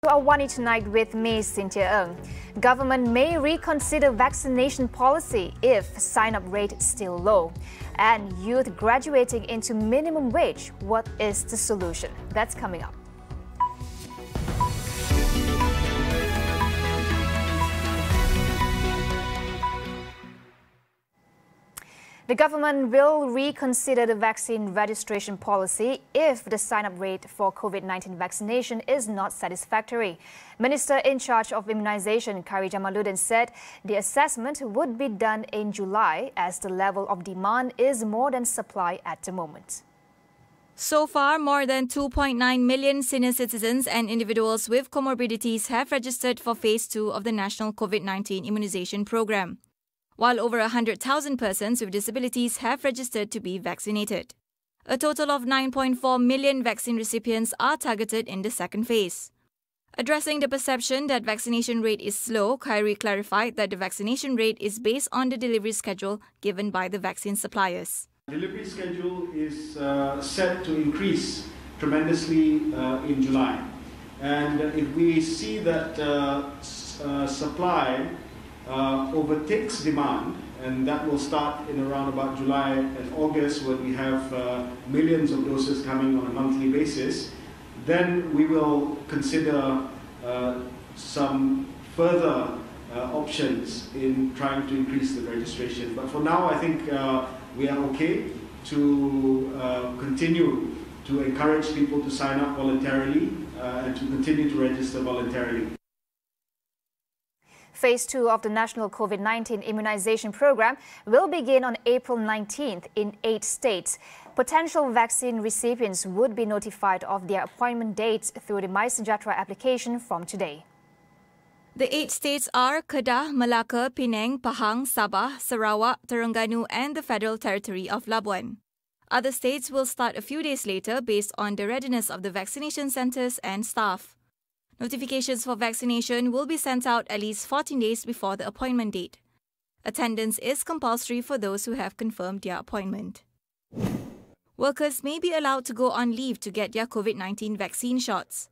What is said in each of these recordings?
AWANI tonight with me, Cynthia Ng. Government may reconsider vaccination policy if sign-up rate is still low. And youth graduating into minimum wage, what is the solution? That's coming up. The government will reconsider the vaccine registration policy if the sign-up rate for COVID-19 vaccination is not satisfactory. Minister in charge of immunization, Khairi Jamaluddin, said the assessment would be done in July as the level of demand is more than supply at the moment. So far, more than 2.9 million senior citizens and individuals with comorbidities have registered for Phase 2 of the National COVID-19 Immunization Program, while over 100,000 persons with disabilities have registered to be vaccinated. A total of 9.4 million vaccine recipients are targeted in the second phase. Addressing the perception that vaccination rate is slow, Khairi clarified that the vaccination rate is based on the delivery schedule given by the vaccine suppliers. Delivery schedule is set to increase tremendously in July. And if we see that supply overtakes demand, and that will start in around about July and August when we have millions of doses coming on a monthly basis, then we will consider some further options in trying to increase the registration. But for now, I think we are okay to continue to encourage people to sign up voluntarily and to continue to register voluntarily. Phase 2 of the National COVID-19 Immunization Program will begin on April 19th in 8 states. Potential vaccine recipients would be notified of their appointment dates through the MySejahtera application from today. The 8 states are Kedah, Malacca, Penang, Pahang, Sabah, Sarawak, Terengganu and the Federal Territory of Labuan. Other states will start a few days later based on the readiness of the vaccination centres and staff. Notifications for vaccination will be sent out at least 14 days before the appointment date. Attendance is compulsory for those who have confirmed their appointment. Workers may be allowed to go on leave to get their COVID-19 vaccine shots.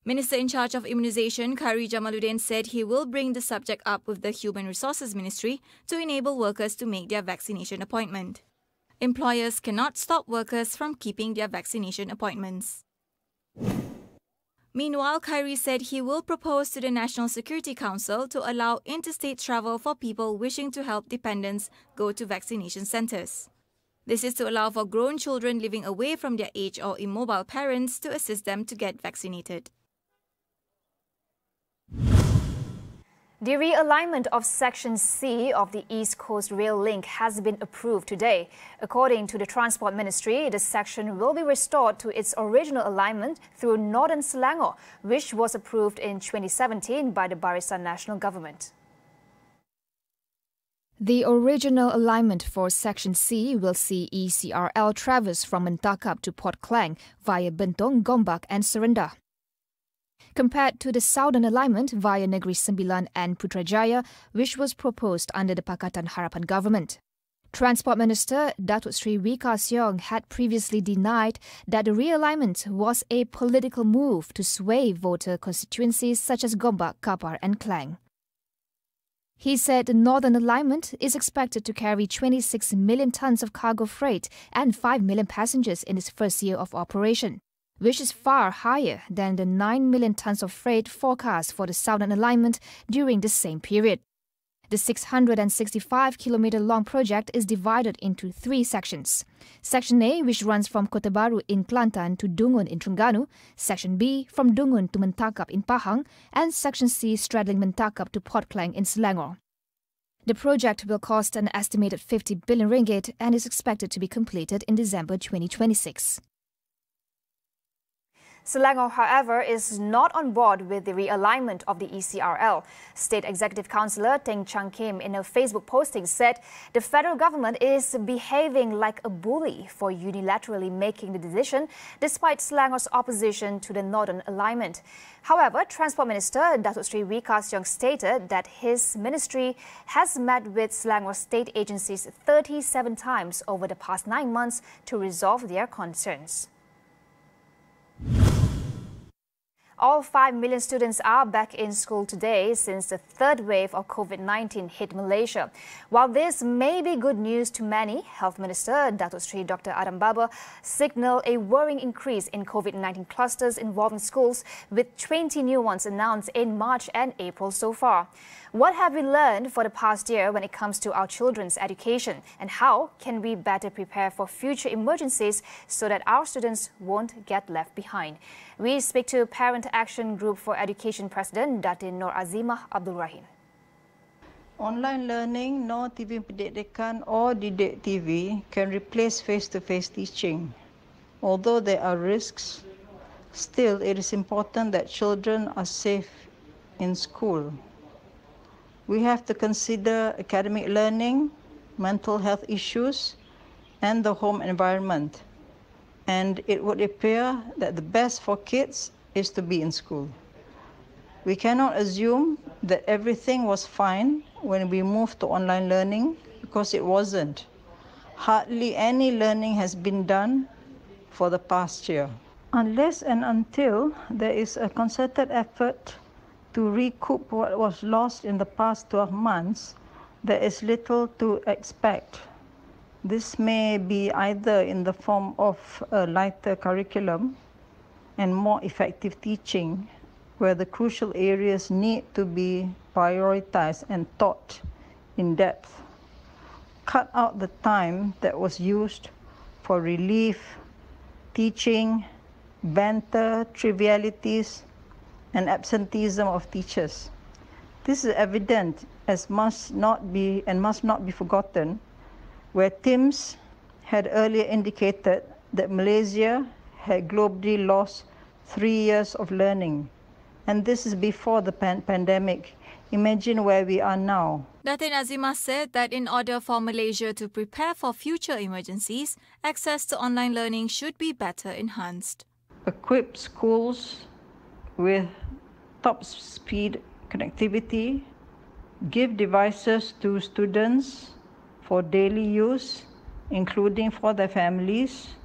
Minister in charge of immunization, Khairi Jamaluddin, said he will bring the subject up with the Human Resources Ministry to enable workers to make their vaccination appointment. Employers cannot stop workers from keeping their vaccination appointments. Meanwhile, Khairi said he will propose to the National Security Council to allow interstate travel for people wishing to help dependents go to vaccination centres. This is to allow for grown children living away from their aged or immobile parents to assist them to get vaccinated. The realignment of Section C of the East Coast Rail Link has been approved today. According to the Transport Ministry, the section will be restored to its original alignment through Northern Selangor, which was approved in 2017 by the Barisan National Government. The original alignment for Section C will see ECRL traverse from Mentakap to Port Klang via Bentong, Gombak and Serenda, compared to the southern alignment via Negeri Sembilan and Putrajaya, which was proposed under the Pakatan Harapan government. Transport Minister Datuk Sri Reconsider had previously denied that the realignment was a political move to sway voter constituencies such as Gombak, Kapar and Klang. He said the northern alignment is expected to carry 26 million tonnes of cargo freight and 5 million passengers in its first year of operation, which is far higher than the 9 million tonnes of freight forecast for the southern alignment during the same period. The 665-kilometre-long project is divided into 3 sections. Section A, which runs from Kota Baru in Kelantan to Dungun in Terengganu, Section B from Dungun to Mentakap in Pahang, and Section C straddling Mentakap to Port Klang in Selangor. The project will cost an estimated 50 billion ringgit and is expected to be completed in December 2026. Selangor, however, is not on board with the realignment of the ECRL. State Executive Councillor Teng Chang Kim, in a Facebook posting, said the federal government is behaving like a bully for unilaterally making the decision, despite Selangor's opposition to the northern alignment. However, Transport Minister Datuk Sri Reconsider stated that his ministry has met with Selangor state agencies 37 times over the past 9 months to resolve their concerns. All 5 million students are back in school today since the third wave of COVID-19 hit Malaysia. While this may be good news to many, Health Minister Datuk Seri Dr. Adam Baba signalled a worrying increase in COVID-19 clusters involving schools, with 20 new ones announced in March and April so far. What have we learned for the past year when it comes to our children's education, and how can we better prepare for future emergencies so that our students won't get left behind? We speak to Parent Action Group for Education President Datin Nur Azimah Abdul Rahim. Online learning, no TV pendidikan or didik TV can replace face-to-face teaching. Although there are risks, still it is important that children are safe in school. We have to consider academic learning, mental health issues, and the home environment. And it would appear that the best for kids is to be in school. We cannot assume that everything was fine when we moved to online learning, because it wasn't. Hardly any learning has been done for the past year. Unless and until there is a concerted effort to recoup what was lost in the past 12 months, there is little to expect. This may be either in the form of a lighter curriculum and more effective teaching, where the crucial areas need to be prioritized and taught in depth. Cut out the time that was used for relief, teaching, banter, trivialities, and absenteeism of teachers. This is evident as must not be forgotten, where TIMS had earlier indicated that Malaysia had globally lost 3 years of learning. And this is before the pandemic. Imagine where we are now. Datin Azimah said that in order for Malaysia to prepare for future emergencies, access to online learning should be better enhanced. Equip schools with top speed connectivity, give devices to students for daily use, including for their families,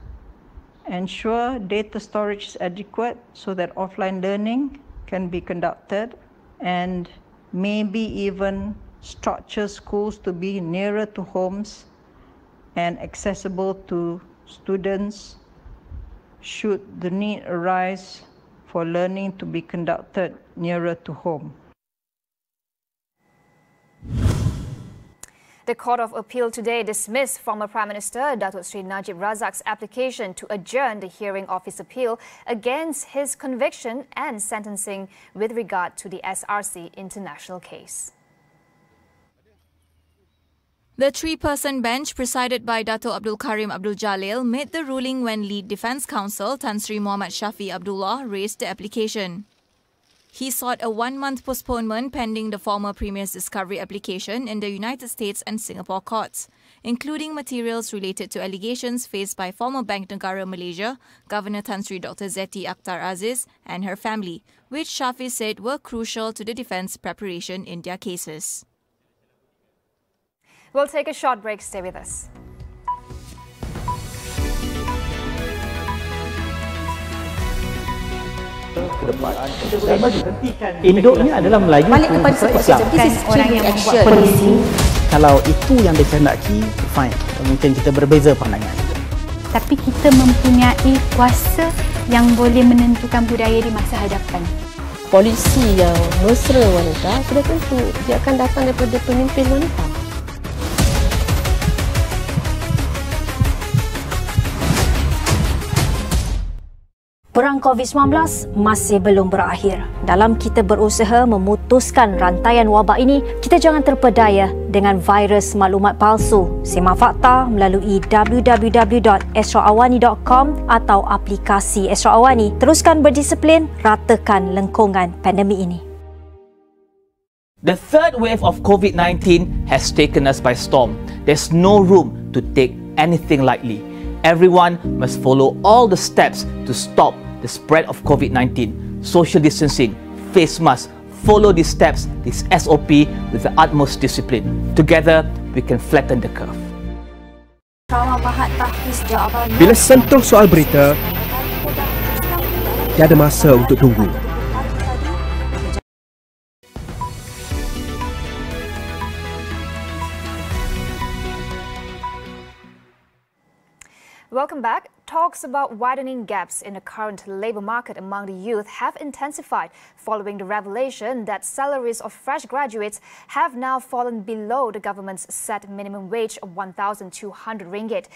ensure data storage is adequate so that offline learning can be conducted, and maybe even structure schools to be nearer to homes and accessible to students should the need arise for learning to be conducted nearer to home. The Court of Appeal today dismissed former Prime Minister Datuk Seri Najib Razak's application to adjourn the hearing of his appeal against his conviction and sentencing with regard to the SRC international case. The three-person bench presided by Dato' Abdul Karim Abdul Jalil made the ruling when lead defence counsel Tan Sri Muhammad Shafi Abdullah raised the application. He sought a 1-month postponement pending the former Premier's discovery application in the United States and Singapore courts, including materials related to allegations faced by former Bank Negara Malaysia, Governor Tan Sri Dr. Zeti Akhtar Aziz and her family, which Shafi said were crucial to the defence preparation in their cases. We'll take a short break. Stay with us. Ke depan. Induk ni adalah Melayu. Balik kepada Islam. This is orang yang membuat polisi. Kalau itu yang dikehendaki, fine. Mungkin kita berbeza pandangan. Tapi kita mempunyai kuasa yang boleh menentukan budaya di masa hadapan. Polisi yang mesra wanita, sudah tentu dia akan datang daripada pemimpin wanita. Perang COVID-19 masih belum berakhir. Dalam kita berusaha memutuskan rantaian wabak ini, kita jangan terpedaya dengan virus maklumat palsu. Simak fakta melalui www.astroawani.com atau aplikasi Astro Awani. Teruskan berdisiplin, ratakan lengkungan pandemik ini. The third wave of COVID-19 has taken us by storm. There's no room to take anything lightly. Everyone must follow all the steps to stop the spread of COVID-19. Social distancing, face mask, follow these steps, this SOP with the utmost discipline. Together, we can flatten the curve. Bila sentuh soal berita, tiada masa untuk tunggu. Welcome back. Talks about widening gaps in the current labour market among the youth have intensified following the revelation that salaries of fresh graduates have now fallen below the government's set minimum wage of 1,200 ringgit.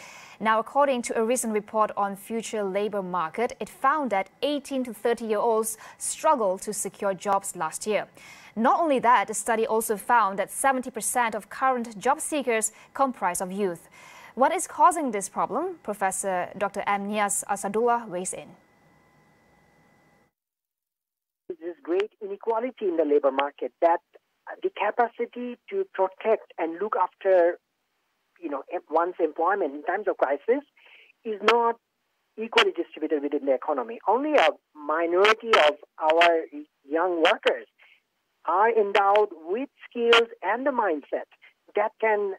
Now, according to a recent report on future labour market, it found that 18 to 30-year-olds struggled to secure jobs last year. Not only that, the study also found that 70% of current job seekers comprise of youth. What is causing this problem? Professor Dr. M. Nias Asadullah weighs in. There's great inequality in the labor market that the capacity to protect and look after, one's employment in times of crisis is not equally distributed within the economy. Only a minority of our young workers are endowed with skills and the mindset that can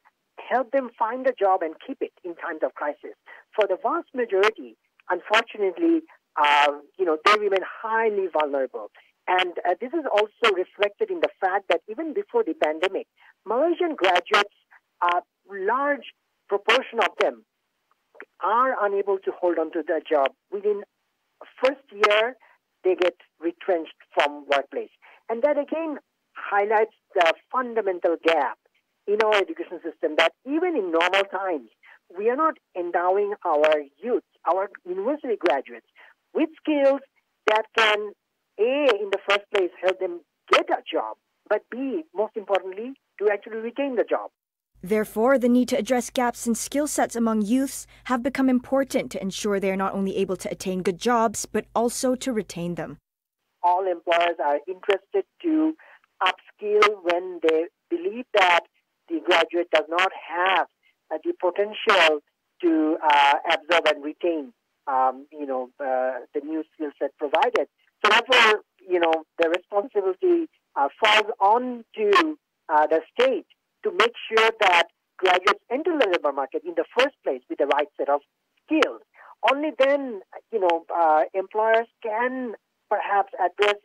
help them find a job and keep it in times of crisis. For the vast majority, unfortunately, they remain highly vulnerable. And this is also reflected in the fact that even before the pandemic, Malaysian graduates, a large proportion of them are unable to hold on to their job. Within first year, they get retrenched from workplace. And that again highlights the fundamental gap in our education system, that even in normal times, we are not endowing our youth, our university graduates, with skills that can, A, in the first place, help them get a job, but B, most importantly, to actually retain the job. Therefore, the need to address gaps in skill sets among youths have become important to ensure they are not only able to attain good jobs, but also to retain them. All employers are interested to upskill when they believe that the graduate does not have the potential to absorb and retain, the new skill set provided. So therefore, the responsibility falls on to the state to make sure that graduates enter the labor market in the first place with the right set of skills. Only then, employers can perhaps address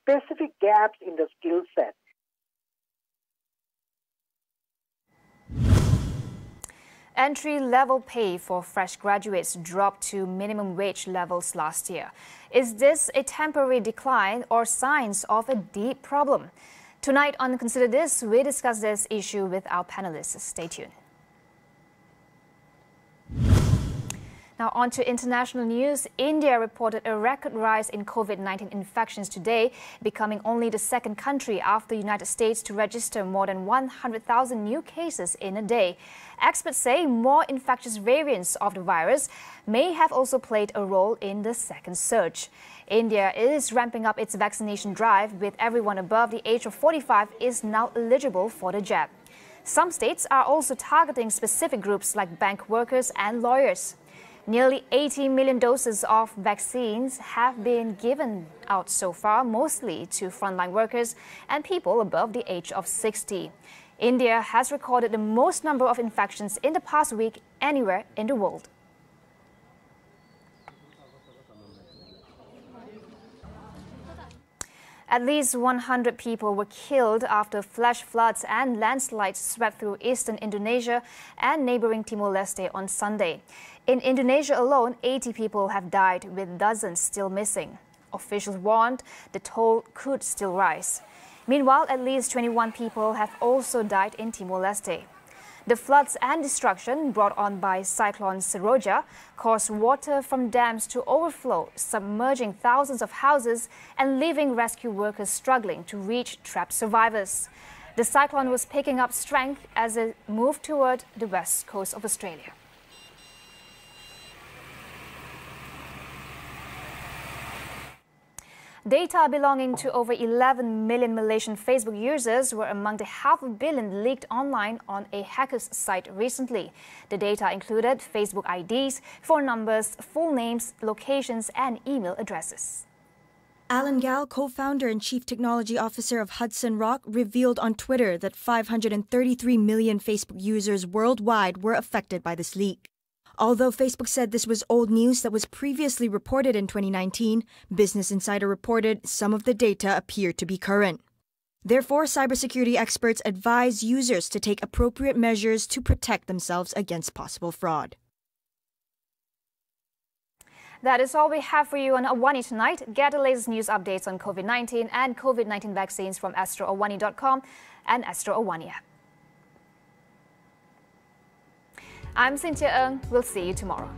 specific gaps in the skill set. Entry-level pay for fresh graduates dropped to minimum wage levels last year. Is this a temporary decline or signs of a deep problem? Tonight on Consider This, we discuss this issue with our panelists. Stay tuned. Now on to international news. India reported a record rise in COVID-19 infections today, becoming only the second country after the United States to register more than 100,000 new cases in a day. Experts say more infectious variants of the virus may have also played a role in the second surge. India is ramping up its vaccination drive, with everyone above the age of 45 is now eligible for the jab. Some states are also targeting specific groups like bank workers and lawyers. Nearly 80 million doses of vaccines have been given out so far, mostly to frontline workers and people above the age of 60. India has recorded the most number of infections in the past week anywhere in the world. At least 100 people were killed after flash floods and landslides swept through eastern Indonesia and neighboring Timor-Leste on Sunday. In Indonesia alone, 80 people have died, with dozens still missing. Officials warned the toll could still rise. Meanwhile, at least 21 people have also died in Timor-Leste. The floods and destruction brought on by Cyclone Seroja caused water from dams to overflow, submerging thousands of houses and leaving rescue workers struggling to reach trapped survivors. The cyclone was picking up strength as it moved toward the west coast of Australia. Data belonging to over 11 million Malaysian Facebook users were among the 500 million leaked online on a hacker's site recently. The data included Facebook IDs, phone numbers, full names, locations, and email addresses. Alan Gal, co-founder and chief technology officer of Hudson Rock, revealed on Twitter that 533 million Facebook users worldwide were affected by this leak. Although Facebook said this was old news that was previously reported in 2019, Business Insider reported some of the data appear to be current. Therefore, cybersecurity experts advise users to take appropriate measures to protect themselves against possible fraud. That is all we have for you on AWANI tonight. Get the latest news updates on COVID-19 and COVID-19 vaccines from astroawani.com and Astro AWANI app. I'm Cynthia Ng. We'll see you tomorrow.